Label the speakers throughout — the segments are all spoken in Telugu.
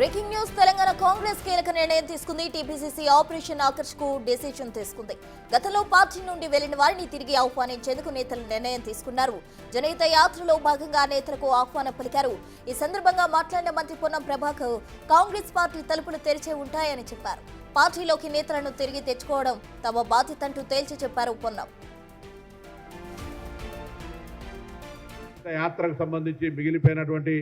Speaker 1: బ్రేకింగ్ న్యూస్ తెలంగాణ కాంగ్రెస్ కీలక నిర్ణయం తీసుకుంది. టీపీసీసీ ఆపరేషన్ ఆకర్ష్ కు డెసిషన్ తీసుకుంది. గతంలో పార్టీ నుండి వెళ్లిన వారిని తిరిగి ఆహ్వానించేందుకు నేతలు నిర్ణయం తీసుకున్నారు. జనహిత యాత్రలో భాగంగా నేతలకు ఆహ్వానం పలికారు. ఈ సందర్భంగా మాట్లాడిన మంత్రి పొన్నం ప్రభాకర్ కాంగ్రెస్ పార్టీ తలుపులు తెరిచే ఉంటాయని చెప్పారు. పార్టీలోకి నేతలను తిరిగి తెచ్చుకోవడం తమ బాధ్యతంటూ తేల్చి చెప్పారు పొన్నం.
Speaker 2: యాత్రకు సంబంధించి మిగిలిపోయినటువంటి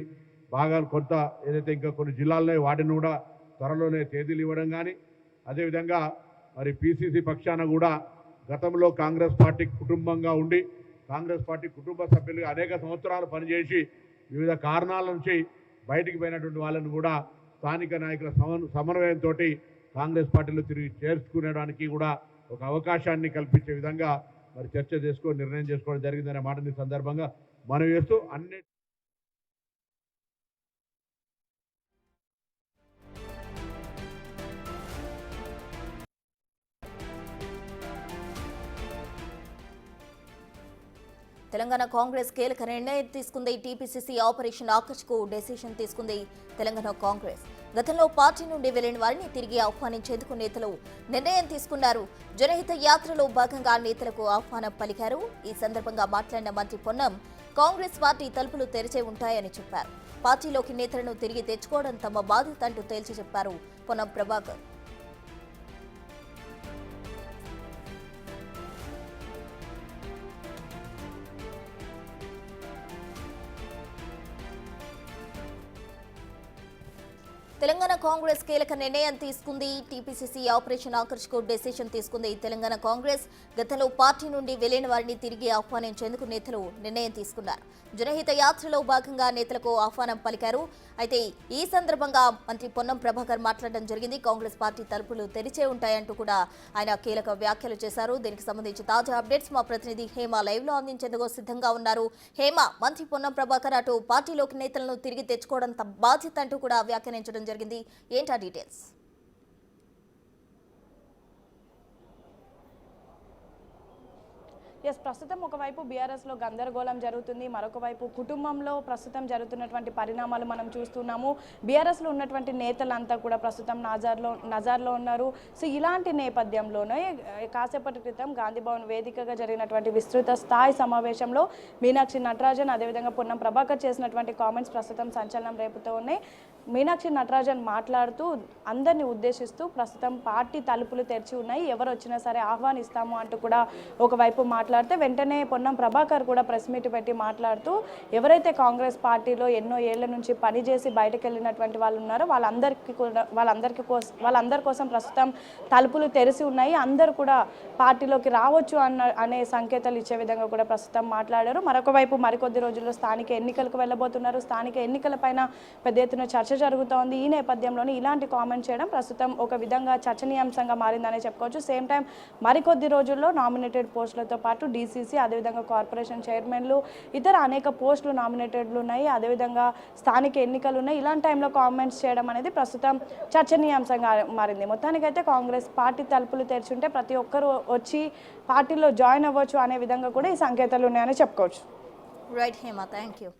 Speaker 2: భాగాలు కొంత ఏదైతే ఇంకా కొన్ని జిల్లాల్లో వాటిని కూడా త్వరలోనే తేదీలు ఇవ్వడం కానీ, అదేవిధంగా మరి పీసీసీ పక్షాన కూడా గతంలో కాంగ్రెస్ పార్టీ కుటుంబంగా ఉండి కాంగ్రెస్ పార్టీ కుటుంబ సభ్యులుగా అనేక సంవత్సరాలు పనిచేసి వివిధ కారణాల నుంచి బయటికి పోయినటువంటి వాళ్ళని కూడా స్థానిక నాయకుల సమన్వయంతో కాంగ్రెస్ పార్టీలో తిరిగి చేర్చుకునేడానికి కూడా ఒక అవకాశాన్ని కల్పించే విధంగా మరి చర్చ చేసుకొని నిర్ణయం చేసుకోవడం జరిగిందనే మాటని సందర్భంగా మనం చేస్తూ అన్ని
Speaker 1: తెలంగాణ కాంగ్రెస్ కీలక నిర్ణయం తీసుకుంది. టీపీసీసీ ఆపరేషన్ ఆకర్ష్ కు డెసిషన్ తీసుకుంది తెలంగాణ కాంగ్రెస్. గతంలో పార్టీ నుండి వెళ్లిన వారిని తిరిగి ఆహ్వానించేందుకు నేతలు నిర్ణయం తీసుకున్నారు. జనహిత యాత్రలో భాగంగా నేతలకు ఆహ్వానం పలికారు. ఈ సందర్భంగా మాట్లాడిన మంత్రి పొన్నం కాంగ్రెస్ పార్టీ తలుపులు తెరిచే ఉంటాయని చెప్పారు. పార్టీలోకి నేతలను తిరిగి తెచ్చుకోవడం తమ బాధ్యత అంటూ తేల్చి చెప్పారు పొన్నం ప్రభాకర్. తెలంగాణ కాంగ్రెస్ కీలక నిర్ణయం తీసుకుంది. టీపీసీసీ ఆపరేషన్ ఆకర్ష్ కు డెసిషన్ తీసుకుంది. తెలంగాణ కాంగ్రెస్ గతంలో పార్టీ నుండి వెళ్లిన వారిని తిరిగి ఆహ్వానించేందుకు నేతలు నిర్ణయం తీసుకున్నారు. జనహిత యాత్రలో భాగంగా నేతలకు ఆహ్వానం పలికారు. అయితే ఈ సందర్భంగా మంత్రి పొన్నం ప్రభాకర్ మాట్లాడడం జరిగింది. కాంగ్రెస్ పార్టీ తలుపులు తెరిచే ఉంటాయంటూ కూడా ఆయన కీలక వ్యాఖ్యలు చేశారు. దీనికి సంబంధించి తాజా అప్డేట్స్ మా ప్రతినిధి హేమ లైవ్ లో అందించేందుకు సిద్ధంగా ఉన్నారు. హేమ, మంత్రి పొన్నం ప్రభాకర్ అటు పార్టీలోకి నేతలను తిరిగి తెచ్చుకోవడం తమ బాధ్యత అంటూ కూడా వ్యాఖ్యానించడం జరిగింది. ఏంటా డీటెయిల్స్?
Speaker 3: ప్రస్తుతం ఒకవైపు బీఆర్ఎస్లో గందరగోళం జరుగుతుంది, మరొక వైపు కుటుంబంలో ప్రస్తుతం జరుగుతున్నటువంటి పరిణామాలు మనం చూస్తున్నాము. బీఆర్ఎస్లో ఉన్నటువంటి నేతలంతా కూడా ప్రస్తుతం నజార్లో ఉన్నారు. సో ఇలాంటి నేపథ్యంలోనే కాసేపటి క్రితం గాంధీభవన్ వేదికగా జరిగినటువంటి విస్తృత స్థాయి సమావేశంలో మీనాక్షి నటరాజన్ అదేవిధంగా పొన్నం ప్రభాకర్ చేసినటువంటి కామెంట్స్ ప్రస్తుతం సంచలనం రేపుతూ ఉన్నాయి. మీనాక్షి నటరాజన్ మాట్లాడుతూ అందరినీ ఉద్దేశిస్తూ ప్రస్తుతం పార్టీ తలుపులు తెరిచి ఉన్నాయి, ఎవరు వచ్చినా సరే ఆహ్వానిస్తాము అంటూ కూడా ఒకవైపు మాట్లాడితే, వెంటనే పొన్నం ప్రభాకర్ కూడా ప్రెస్ మీట్ పెట్టి మాట్లాడుతూ ఎవరైతే కాంగ్రెస్ పార్టీలో ఎన్నో ఏళ్ల నుంచి పనిచేసి బయటకు వెళ్ళినటువంటి వాళ్ళు ఉన్నారో వాళ్ళందరి కోసం ప్రస్తుతం తలుపులు తెరిచి ఉన్నాయి, అందరూ కూడా పార్టీలోకి రావచ్చు అనే సంకేతాలు ఇచ్చే విధంగా కూడా ప్రస్తుతం మాట్లాడారు. మరొక వైపు మరికొద్ది రోజుల్లో స్థానిక ఎన్నికలకు వెళ్ళబోతున్నారు. స్థానిక ఎన్నికలపైన పెద్ద ఎత్తున చర్చ జరుగుతోంది. ఈ నేపథ్యంలోనే ఇలాంటి కామెంట్ చేయడం ప్రస్తుతం ఒక విధంగా చర్చనీయాంశంగా మారిందనే చెప్పుకోవచ్చు. సేమ్ టైం మరికొద్ది రోజుల్లో నామినేటెడ్ పోస్టులతో పాటు డీసీసీ అదేవిధంగా కార్పొరేషన్ చైర్మన్లు ఇతర అనేక పోస్టులు నామినేటెడ్లు ఉన్నాయి, అదేవిధంగా స్థానిక ఎన్నికలు ఉన్నాయి. ఇలాంటి టైంలో కామెంట్స్ చేయడం అనేది ప్రస్తుతం చర్చనీయాంశంగా మారింది. మొత్తానికైతే కాంగ్రెస్ పార్టీ తలుపులు తెరిచుంటే ప్రతి ఒక్కరూ వచ్చి పార్టీలో జాయిన్ అవ్వచ్చు అనే విధంగా కూడా ఈ సంకేతాలు ఉన్నాయని చెప్పుకోవచ్చు.
Speaker 1: Right Hema, thank you.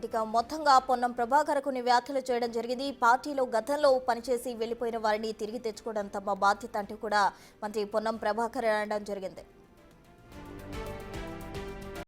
Speaker 1: ఇక మొత్తంగా పొన్నం ప్రభాకర్ కొన్ని వ్యాఖ్యలు చేయడం జరిగింది. పార్టీలో గతంలో పనిచేసి వెళ్లిపోయిన వారిని తిరిగి తెచ్చుకోవడం తమ బాధ్యత అంటూ కూడా మంత్రి పొన్నం ప్రభాకర్ అనడం జరిగింది.